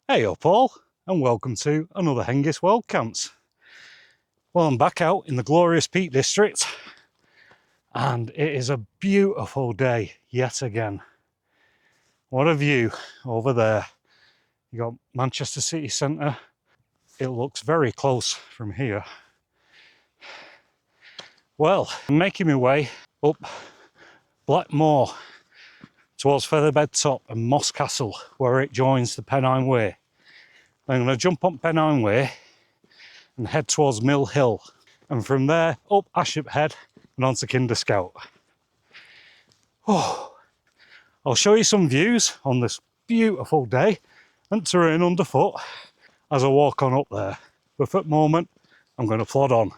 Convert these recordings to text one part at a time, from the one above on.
Hey up all, and welcome to another Hengist World Camps. Well, I'm back out in the glorious Peak District, and it is a beautiful day yet again. What a view over there. You got Manchester City Centre. It looks very close from here. Well, I'm making my way up Blackmoor towards Featherbed Top and Moss Castle, where it joins the Pennine Way. I'm going to jump on Pennine Way and head towards Mill Hill, and from there up Aship Head and onto Kinder Scout. Oh, I'll show you some views on this beautiful day and terrain underfoot as I walk on up there. But for the moment, I'm going to plod on.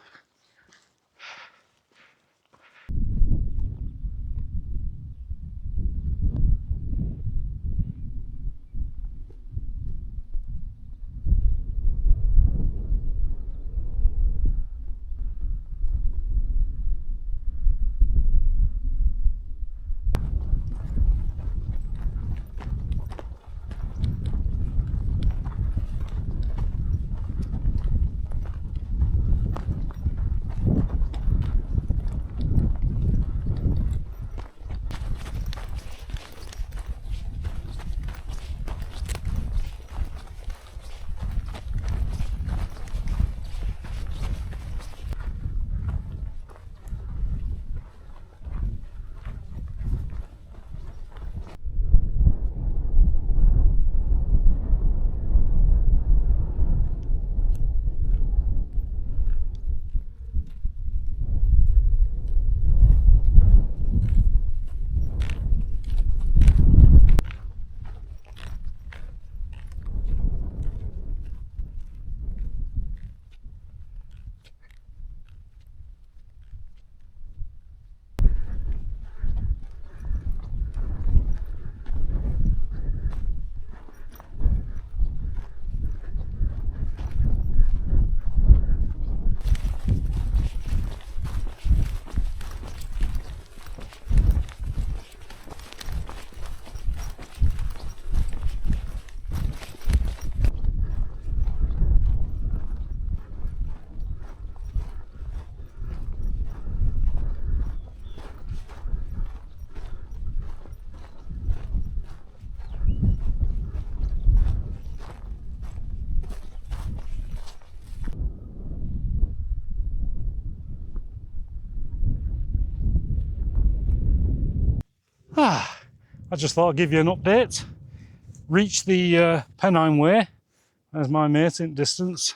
I just thought I'd give you an update. Reached the Pennine Way. There's my mate in distance.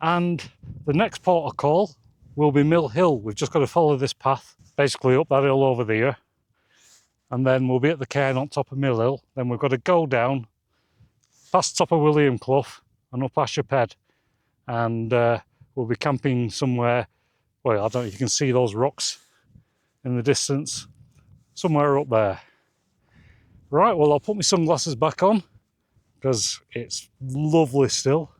And the next port of call will be Mill Hill. We've just got to follow this path, basically up that hill over there. And then we'll be at the cairn on top of Mill Hill. Then we've got to go down, past top of William Clough and up Aship Head. And we'll be camping somewhere, well, I don't know if you can see those rocks in the distance, somewhere up there. Right, well, I'll put my sunglasses back on because it's lovely still.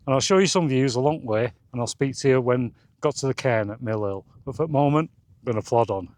And I'll show you some views along the way, and I'll speak to you when got to the cairn at Mill Hill. But for the moment, I'm going to plod on.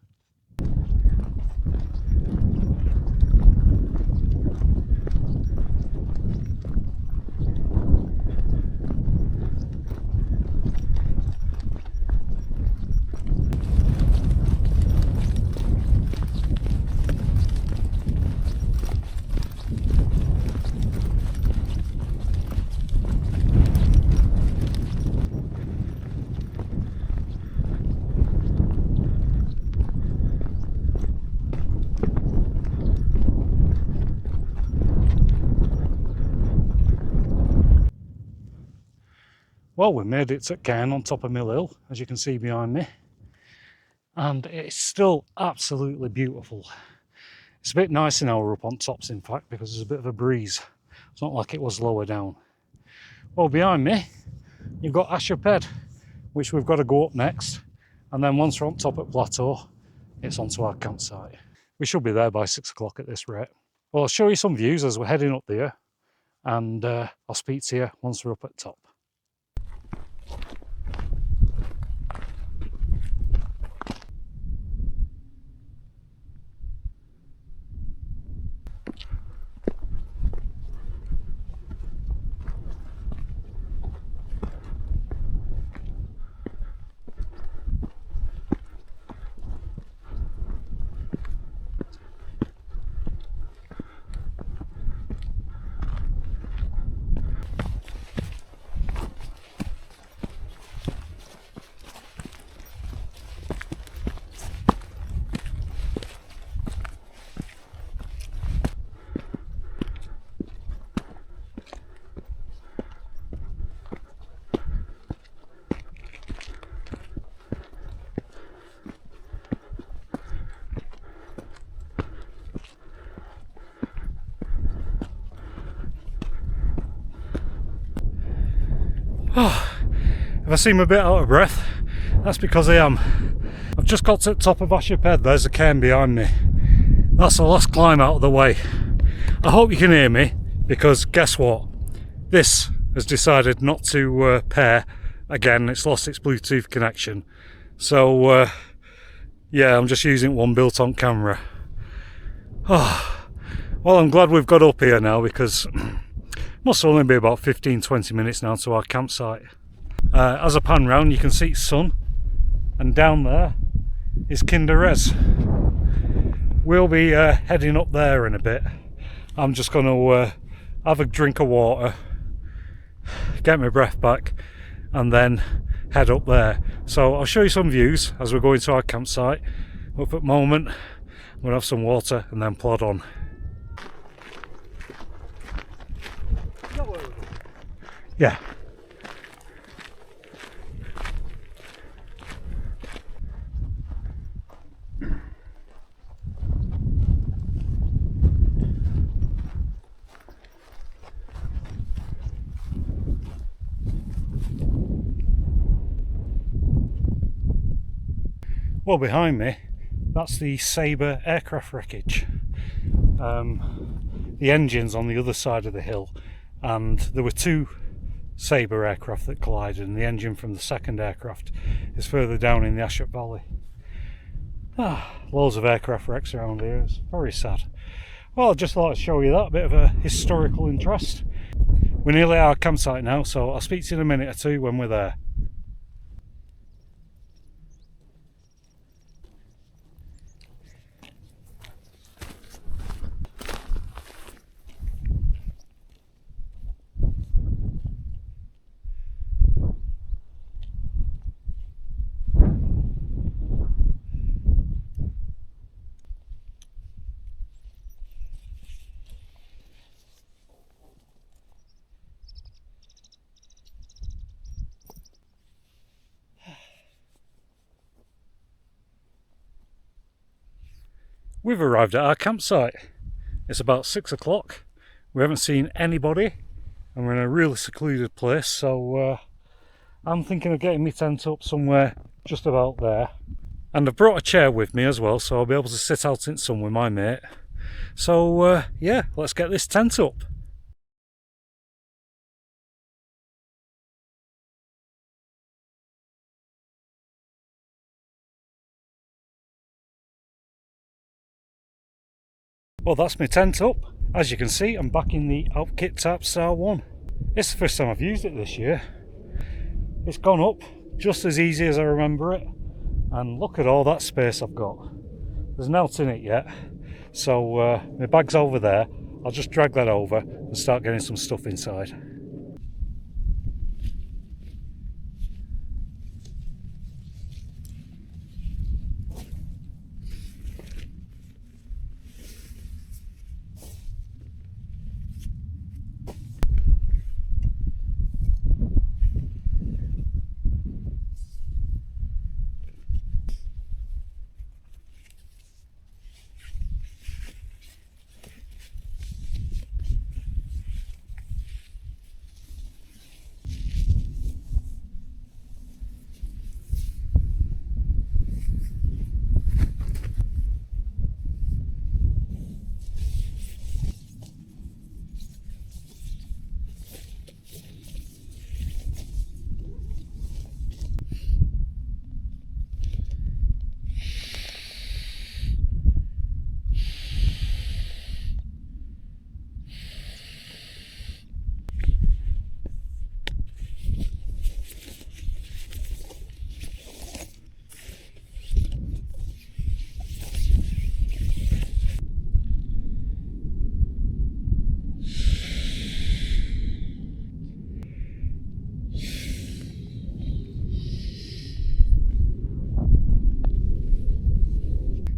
Well, we made it to cairn on top of Mill Hill, as you can see behind me. And it's still absolutely beautiful. It's a bit nicer now we're up on tops, in fact, because there's a bit of a breeze. It's not like it was lower down. Well, behind me, you've got Aship Head, which we've got to go up next. And then once we're on top at Plateau, it's onto our campsite. We should be there by 6 o'clock at this rate. Well, I'll show you some views as we're heading up there. And I'll speak to you once we're up at top. Oh, if I seem a bit out of breath, that's because I am. I've just got to the top of Aship Head. There's a cairn behind me. That's the last climb out of the way. I hope you can hear me, because guess what? This has decided not to pair again. It's lost its Bluetooth connection. So yeah, I'm just using one built-on camera. Oh, well, I'm glad we've got up here now, because it must only be about 15-20 minutes now to our campsite. As I pan round, you can see sun, and down there is Kinder Res. We'll be heading up there in a bit. I'm just going to have a drink of water, get my breath back, and then head up there. So I'll show you some views as we're going to our campsite. But for the moment, I'm going to have some water and then plod on. Yeah. Well, behind me, that's the Sabre aircraft wreckage. The engine's on the other side of the hill, and there were two Sabre aircraft that collided, and the engine from the second aircraft is further down in the Aship Valley. Loads of aircraft wrecks around here. It's very sad. Well, I just thought I'd show you that, a bit of a historical interest. We're nearly at our campsite now, so I'll speak to you in a minute or two when we're there. We've arrived at our campsite. It's about 6 o'clock. We haven't seen anybody, and we're in a really secluded place, so I'm thinking of getting my tent up somewhere just about there. And I've brought a chair with me as well, so I'll be able to sit out in sun with my mate. So yeah, let's get this tent up. Well, that's my tent up. As you can see, I'm back in the Alpkit Tarpstar 1. It's the first time I've used it this year. It's gone up just as easy as I remember it, and look at all that space I've got. There's nothing in it yet, so my bag's over there. I'll just drag that over and start getting some stuff inside.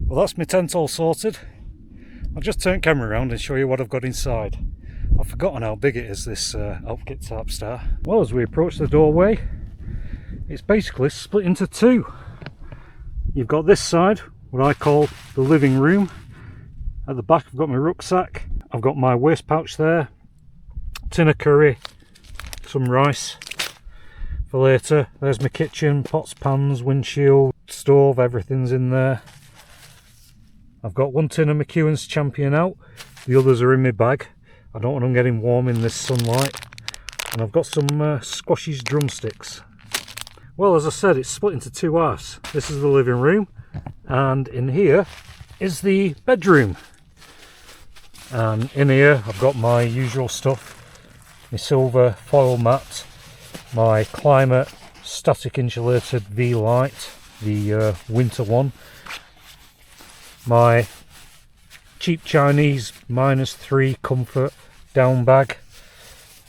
Well, that's my tent all sorted. I'll just turn camera around and show you what I've got inside. I've forgotten how big it is, this Alpkit Tarpstar. Well, as we approach the doorway, it's basically split into two. You've got this side, what I call the living room. At the back I've got my rucksack, I've got my waste pouch there, tin of curry, some rice, for later. There's my kitchen, pots, pans, windshield, stove, everything's in there. I've got one tin of McEwen's Champion out, the others are in my bag. I don't want them getting warm in this sunlight. And I've got some Squashy's drumsticks. Well, as I said, it's split into two halves. This is the living room, and in here is the bedroom. And in here I've got my usual stuff, my silver foil mat, my Climate static insulated V-Light, the winter one, my cheap Chinese -3 comfort down bag,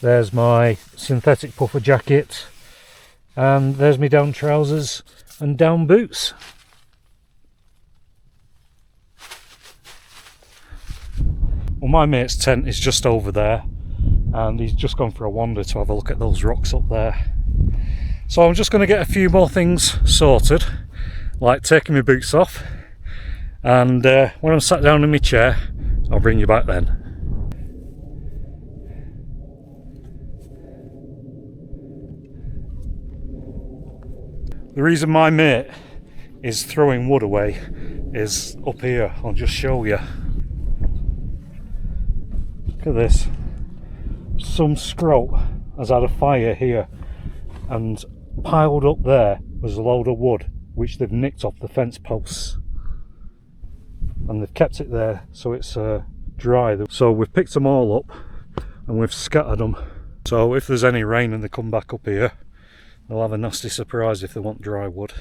there's my synthetic puffer jacket, and there's my down trousers and down boots. Well, my mate's tent is just over there, and he's just gone for a wander to have a look at those rocks up there. So I'm just going to get a few more things sorted, like taking my boots off, and when I'm sat down in my chair, I'll bring you back then. The reason my mate is throwing wood away is up here. I'll just show you. Look at this. Some scroat has had a fire here, and piled up there was a load of wood which they've nicked off the fence posts, and they've kept it there so it's dry. So we've picked them all up and we've scattered them, so if there's any rain and they come back up here, they'll have a nasty surprise if they want dry wood.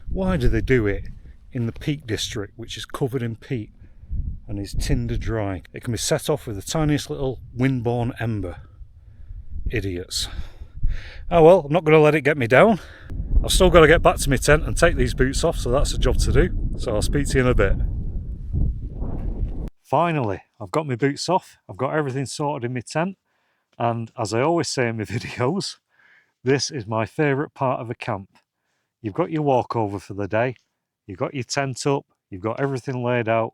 Why do they do it in the Peak District, which is covered in peat and is tinder dry? It can be set off with the tiniest little windborne ember. Idiots. Oh well, I'm not going to let it get me down. I've still got to get back to my tent and take these boots off, so that's a job to do. So I'll speak to you in a bit. Finally, I've got my boots off, I've got everything sorted in my tent, and as I always say in my videos, this is my favourite part of a camp. You've got your walkover for the day, you've got your tent up, you've got everything laid out,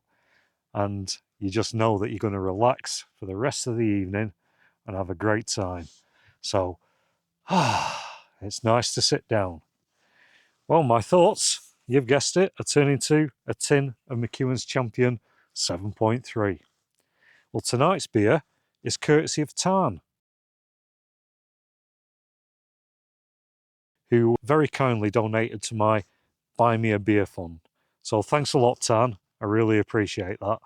and you just know that you're going to relax for the rest of the evening and have a great time. So, it's nice to sit down. Well, my thoughts, you've guessed it, are turning to a tin of McEwen's Champion 7.3. Well, tonight's beer is courtesy of Tarn, who very kindly donated to my Buy Me a Beer fund. So thanks a lot, Tarn. I really appreciate that.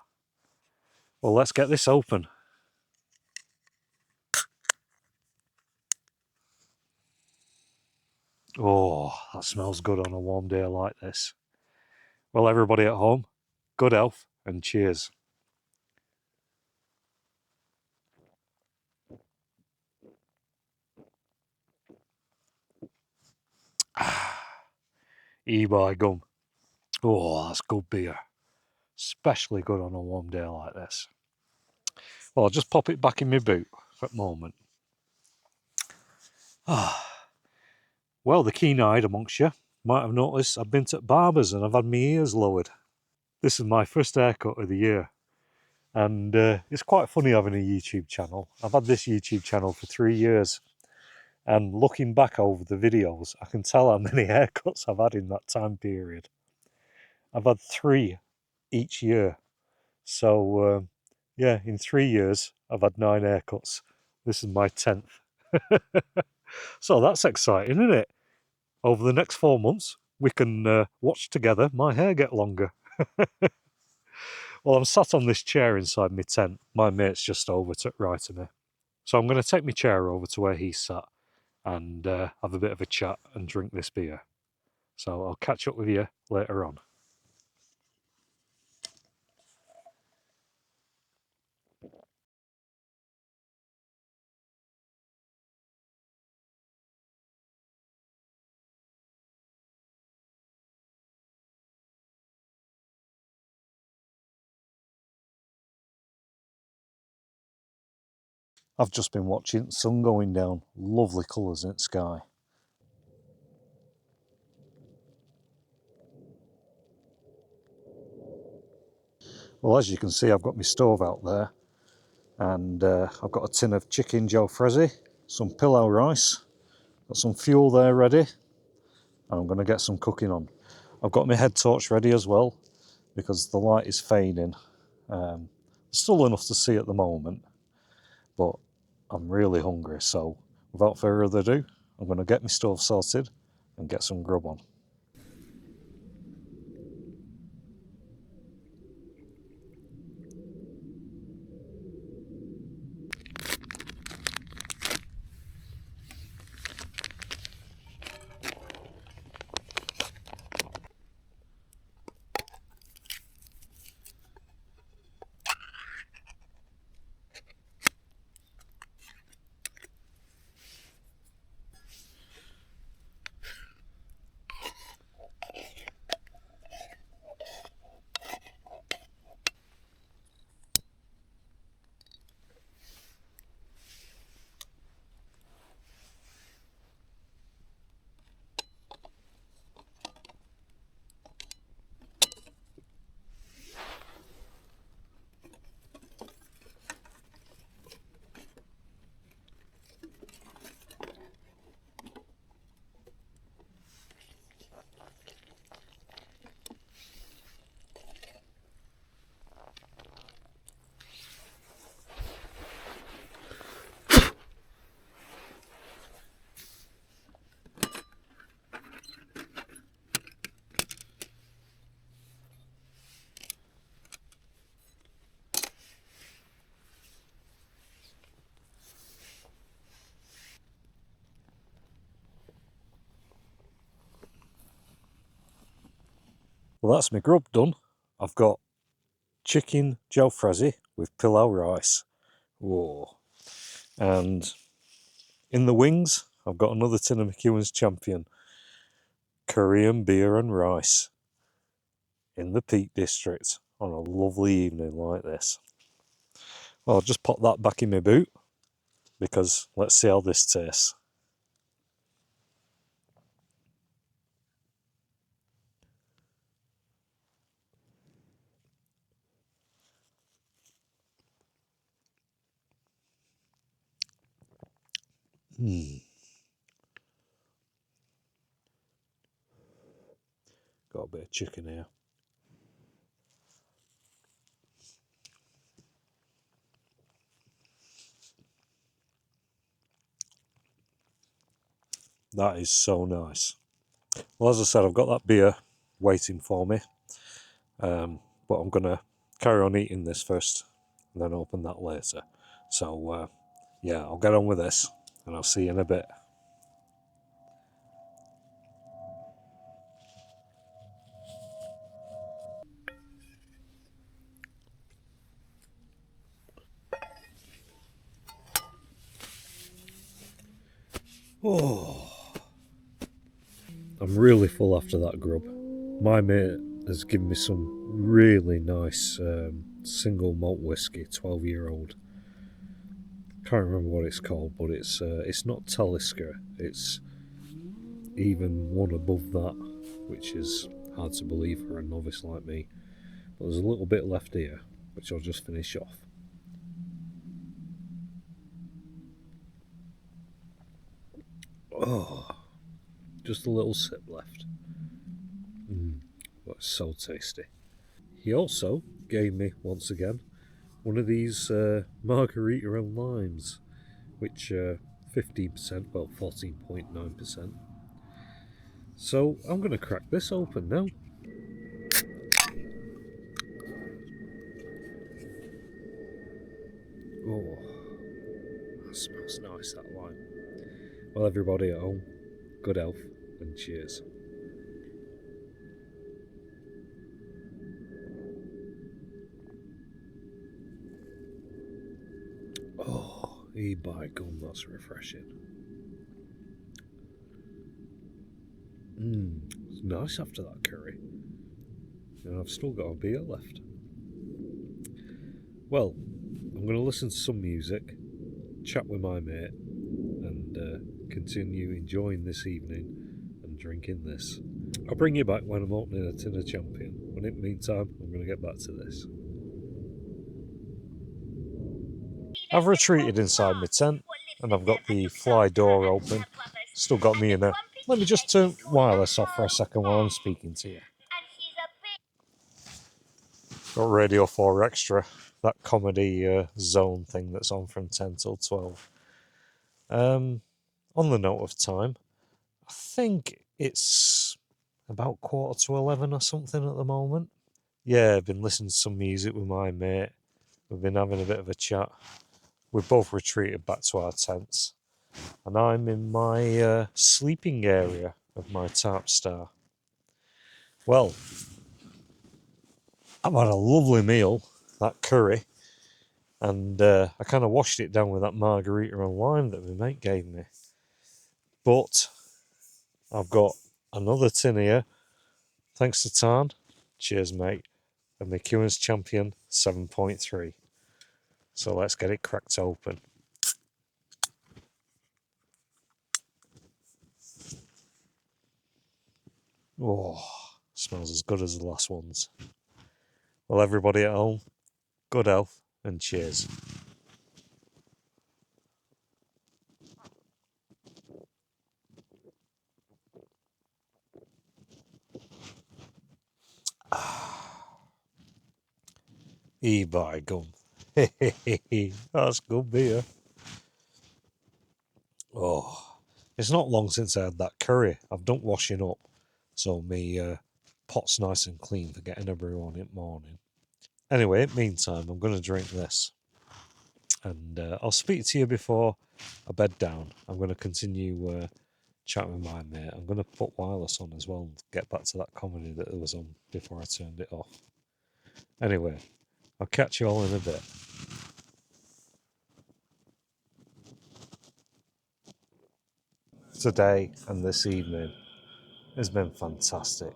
Well, let's get this open. Oh, that smells good on a warm day like this. Well, everybody at home, good health and cheers. E-by gum. Oh, that's good beer. Especially good on a warm day like this. Well, I'll just pop it back in my boot for the moment. Well, the keen-eyed amongst you might have noticed I've been to barbers and I've had my ears lowered. This is my first haircut of the year, and it's quite funny having a YouTube channel. I've had this YouTube channel for 3 years, and looking back over the videos, I can tell how many haircuts I've had in that time period. I've had 3 each year, so yeah, in 3 years I've had 9 haircuts. This is my 10th. So that's exciting, isn't it? Over the next 4 months, we can watch together my hair get longer. Well, I'm sat on this chair inside my tent. My mate's just over to the right of me. So I'm going to take my chair over to where he's sat and have a bit of a chat and drink this beer. So I'll catch up with you later on. I've just been watching the sun going down. Lovely colours in the sky. Well, as you can see, I've got my stove out there, and I've got a tin of chicken jalfrezi, some pillau rice, Got some fuel there ready, and I'm going to get some cooking on. I've got my head torch ready as well, because the light is fading. Still enough to see at the moment, but I'm really hungry, so without further ado, I'm going to get my stove sorted and get some grub on. Well, that's my grub done. I've got chicken jalfrezi with pilau rice. Whoa. And in the wings, I've got another tin of McEwen's Champion. Korean beer and rice. In the Peak District on a lovely evening like this. Well, I'll just pop that back in my boot, because let's see how this tastes. Got a bit of chicken here. That is so nice. Well, as I said, I've got that beer waiting for me, but I'm going to carry on eating this first and then open that later. So, yeah, I'll get on with this and I'll see you in a bit. Oh, I'm really full after that grub. My mate has given me some really nice single malt whiskey, 12-year-old. Can't remember what it's called, but it's not Talisker. It's even one above that, which is hard to believe for a novice like me. But there's a little bit left here, which I'll just finish off. Oh, just a little sip left. That's so tasty. He also gave me, once again, one of these margarita and limes, which 15%, well 14.9%. So I'm going to crack this open now. Oh, that smells nice, that lime. Well, everybody at home, good health and cheers. Oh, by gum, that's refreshing. It's nice after that curry. And I've still got a beer left. Well, I'm going to listen to some music, chat with my mate, and continue enjoying this evening and drinking this. I'll bring you back when I'm opening a tin of Champion. But in the meantime, I'm going to get back to this. I've retreated inside my tent and I've got the fly door open Still got me in there. Let me just turn wireless off for a second while I'm speaking to you. Got Radio 4 Extra, that comedy zone thing that's on from 10 till 12. On the note of time, I think it's about 11:15 or something at the moment. Yeah, I've been listening to some music with my mate. We've been having a bit of a chat. We've both retreated back to our tents. And I'm in my sleeping area of my Tarpstar. Well, I've had a lovely meal, that curry, and I kind of washed it down with that margarita and lime that my mate gave me. But I've got another tin here, thanks to Tarn. Cheers, mate. And the McEwen's Champion 7.3. So let's get it cracked open. Oh, smells as good as the last ones. Well, everybody at home, good health and cheers. By gum. That's good beer. Oh, it's not long since I had that curry. I've done washing up, so me pot's nice and clean for getting a brew on it morning. Anyway, meantime, I'm going to drink this. And I'll speak to you before I bed down. I'm going to continue chatting with my mate. I'm going to put wireless on as well and get back to that comedy that it was on before I turned it off. Anyway, I'll catch you all in a bit. Today and this evening has been fantastic.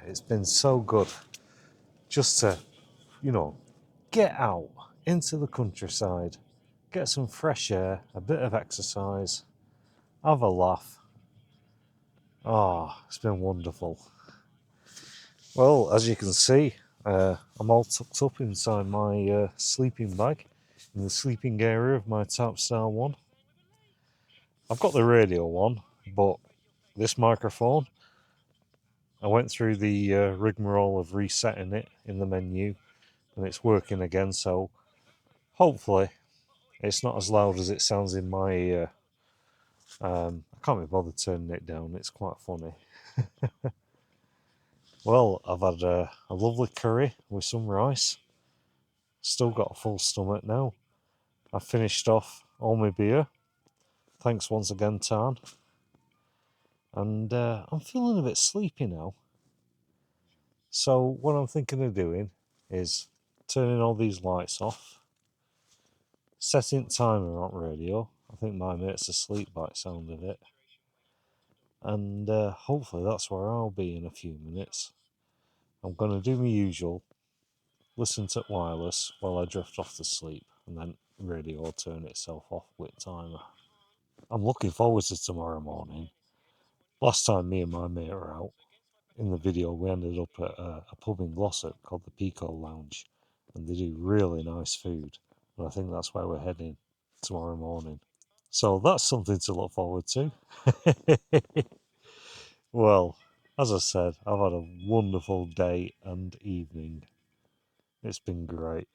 It's been so good just to, get out into the countryside, get some fresh air, a bit of exercise, have a laugh. It's been wonderful. Well, as you can see, I'm all tucked up inside my sleeping bag in the sleeping area of my Tarpstar 1. I've got the radio on, but this microphone, I went through the rigmarole of resetting it in the menu, and it's working again, so hopefully it's not as loud as it sounds in my... I can't be bothered turning it down, it's quite funny. Well, I've had a lovely curry with some rice. Still got a full stomach now. I finished off all my beer. Thanks once again, Tarn. And I'm feeling a bit sleepy now. So what I'm thinking of doing is turning all these lights off, setting timer on radio. I think my mate's asleep by the sound of it. And hopefully that's where I'll be in a few minutes. I'm going to do my usual, listen to wireless while I drift off to sleep, and then radio will turn itself off with timer. I'm looking forward to tomorrow morning. Last time me and my mate were out, in the video we ended up at a pub in Glossop called the Pico Lounge, and they do really nice food, and I think that's where we're heading tomorrow morning. So that's something to look forward to. Well, as I said, I've had a wonderful day and evening. It's been great.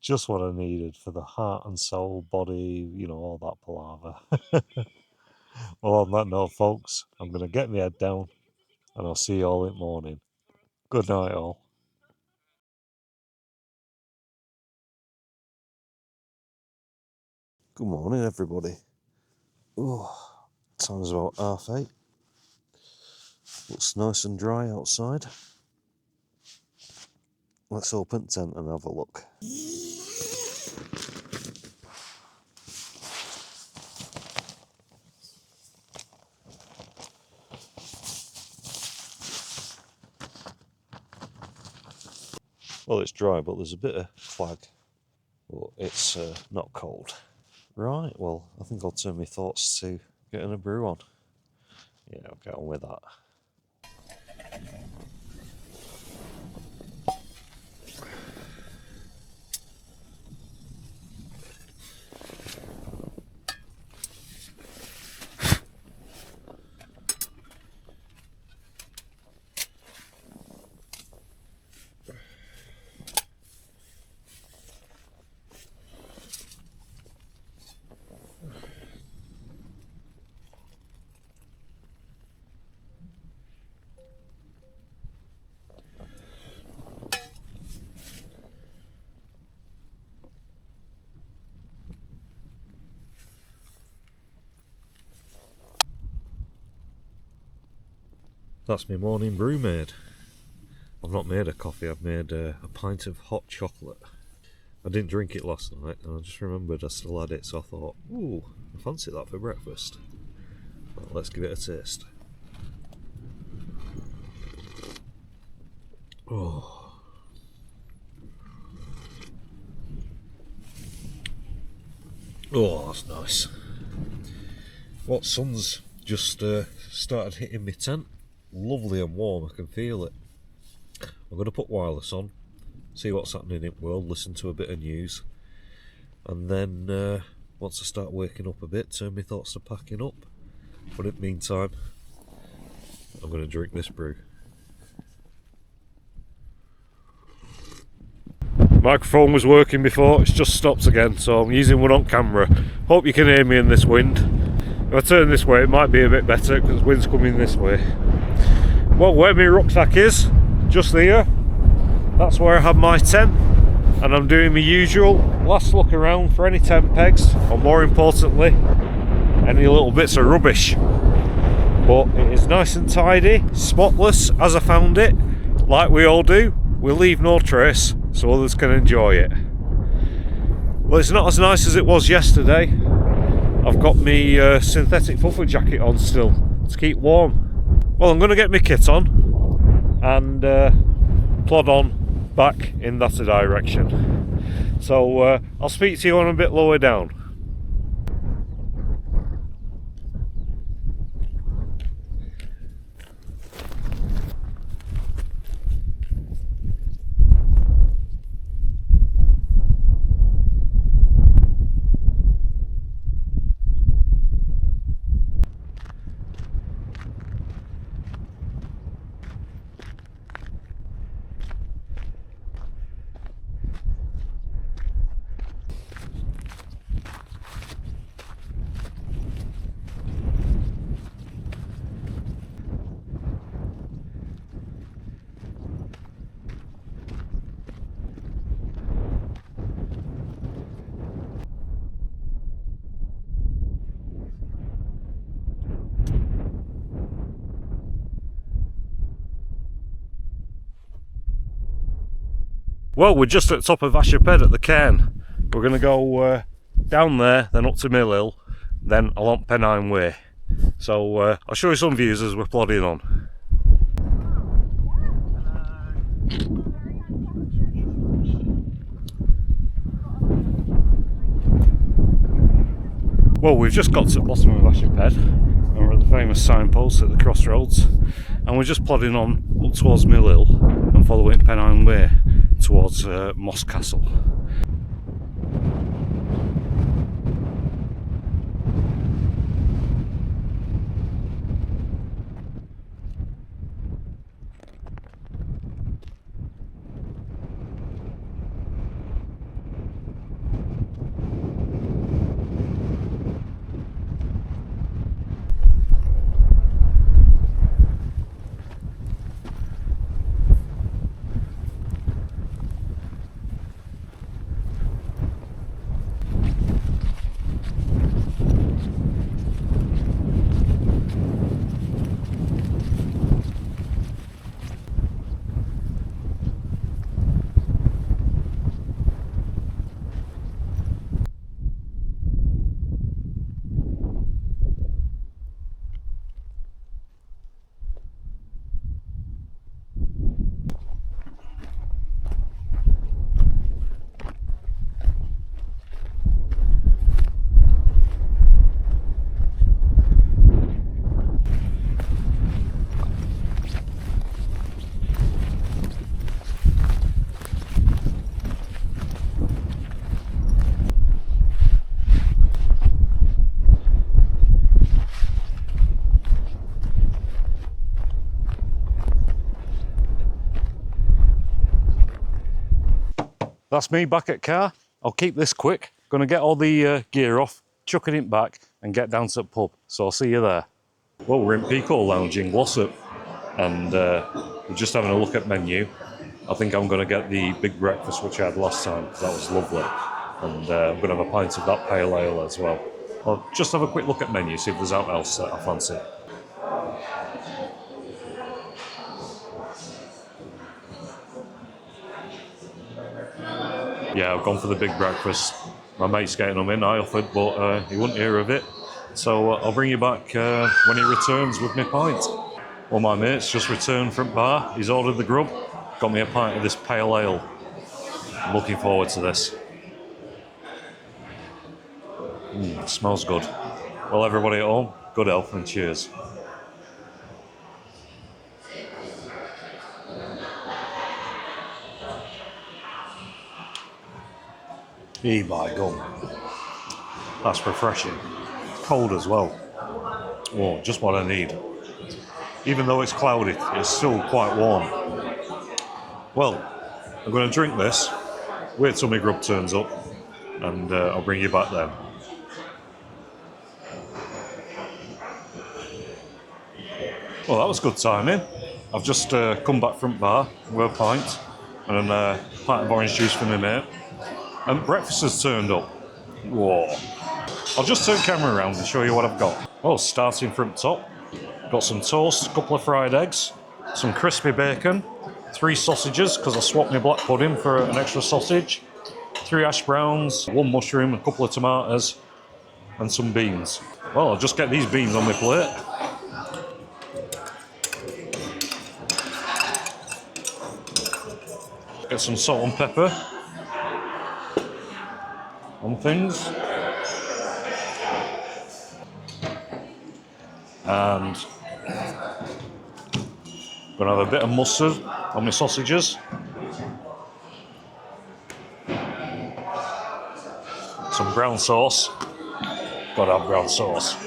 Just what I needed for the heart and soul, body, all that palaver. Well, on that note, folks, I'm going to get my head down, and I'll see you all in the morning. Good night, all. Good morning, everybody. Time's about 8:30. Looks nice and dry outside. Let's open the tent and have a look. Well, it's dry, but there's a bit of flag. But it's not cold. Right, well, I think I'll turn my thoughts to getting a brew on. Yeah, I'll get on with that. That's my morning brew made. I've not made a coffee, I've made a pint of hot chocolate. I didn't drink it last night and I just remembered I still had it, so I thought, ooh, I fancy that for breakfast. Well, let's give it a taste. Oh. Oh, that's nice. What sun's just started hitting my tent. Lovely and warm, I can feel it. I'm going to put wireless on, see what's happening in the world, listen to a bit of news, and then once I start waking up a bit, turn my thoughts to packing up. But in the meantime, I'm going to drink this brew. Microphone was working before, it's just stopped again, so I'm using one on camera. Hope you can hear me in this wind. If I turn this way it might be a bit better because the wind's coming this way. Well, where my rucksack is, just there, that's where I have my tent, and I'm doing my usual last look around for any tent pegs, or more importantly, any little bits of rubbish. But it is nice and tidy, spotless as I found it, like we all do. We leave no trace so others can enjoy it. Well, it's not as nice as it was yesterday. I've got my synthetic puffer jacket on still to keep warm. Well, I'm going to get my kit on and plod on back in that direction. So I'll speak to you on a bit lower down. Well, we're just at the top of Alpkit at the cairn. We're going to go down there, then up to Mill Hill, then along Pennine Way. So I'll show you some views as we're plodding on. Well, we've just got to the bottom of Alpkit and we're at the famous signpost at the crossroads, and we're just plodding on up towards Mill Hill and following Pennine Way towards Moss Castle. That's me back at car. I'll keep this quick. Gonna get all the gear off, chucking it back and get down to the pub. So I'll see you there. Well, we're in Pico Lounge in Glossop and we're just having a look at menu. I think I'm gonna get the big breakfast which I had last time because that was lovely. And I'm gonna have a pint of that pale ale as well. I'll just have a quick look at menu, see if there's anything else that I fancy. Yeah, I've gone for the big breakfast. My mate's getting them in, I offered, but he wouldn't hear of it. So I'll bring you back when he returns with my pint. Well, my mate's just returned from bar. He's ordered the grub, got me a pint of this pale ale. I'm looking forward to this. It smells good. Well, everybody at home, good health and cheers. By gum. That's refreshing. Cold as well. Oh, just what I need. Even though it's cloudy, it's still quite warm. Well, I'm going to drink this, wait till my grub turns up, and I'll bring you back then. Well, that was good timing. I've just come back from bar with a pint and a pint of orange juice for my mate. And breakfast has turned up. Whoa. I'll just turn camera around and show you what I've got. Oh, starting from top. Got some toast, a couple of fried eggs, some crispy bacon, 3 sausages, because I swapped my black pudding for an extra sausage, 3 hash browns, 1 mushroom, a couple of tomatoes, and some beans. Well, I'll just get these beans on my plate. Get some salt and pepper on things. And gonna have a bit of mustard on my sausages. Some brown sauce. Gotta have brown sauce.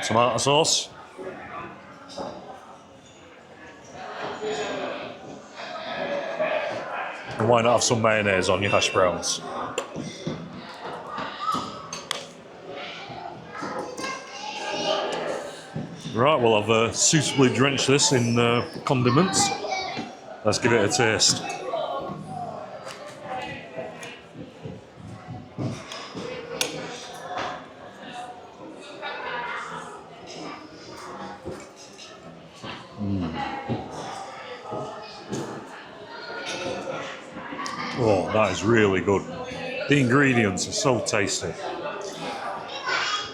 Tomato sauce. And why not have some mayonnaise on your hash browns? Right, well, I've suitably drenched this in condiments. Let's give it a taste. Oh, that is really good. The ingredients are so tasty.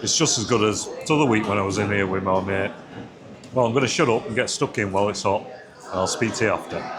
It's just as good as the other week when I was in here with my mate. Well, I'm going to shut up and get stuck in while it's hot. And I'll speak to you after.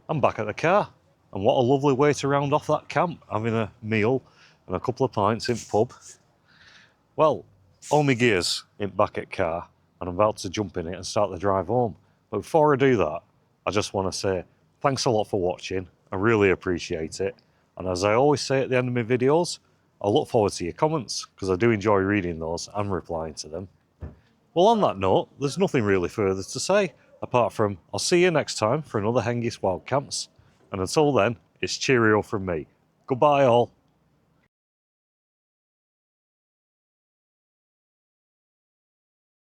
I'm back at the car, and what a lovely way to round off that camp, having a meal and a couple of pints in pub. Well, all my gears in back at car, and I'm about to jump in it and start the drive home. But before I do that, I just want to say thanks a lot for watching. I really appreciate it. And as I always say at the end of my videos, I look forward to your comments, because I do enjoy reading those and replying to them. Well, on that note, there's nothing really further to say, apart from I'll see you next time for another Hengist Wild Camps. And until then, it's cheerio from me. Goodbye all.